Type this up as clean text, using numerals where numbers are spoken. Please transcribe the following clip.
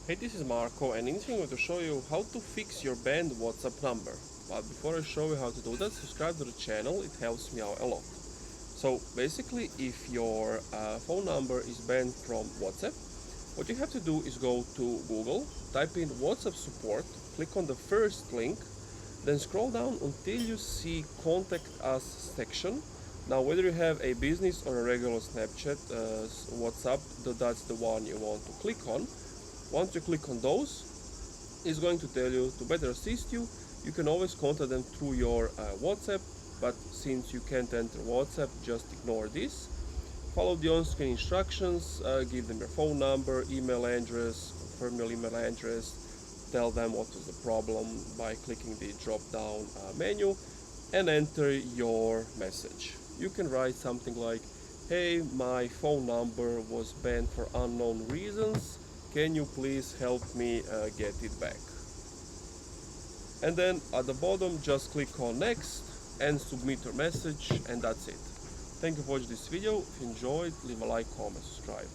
Hey, this is Marco, and in this video I'm going to show you how to fix your banned WhatsApp number. But before I show you how to do that, subscribe to the channel, it helps me out a lot. So basically, if your phone number is banned from WhatsApp, what you have to do is go to Google, type in WhatsApp support, click on the first link, then scroll down until you see Contact Us section. Now, whether you have a business or a regular Snapchat, WhatsApp, that's the one you want to click on. Once you click on those, it's going to tell you to better assist you. You can always contact them through your WhatsApp, but since you can't enter WhatsApp, just ignore this. Follow the on-screen instructions, give them your phone number, email address, confirm your email address, tell them what is the problem by clicking the drop-down menu, and enter your message. You can write something like, hey, my phone number was banned for unknown reasons. Can you please help me get it back? And then at the bottom, just click on next and submit your message, and that's it. Thank you for watching this video. If you enjoyed, leave a like, comment, subscribe.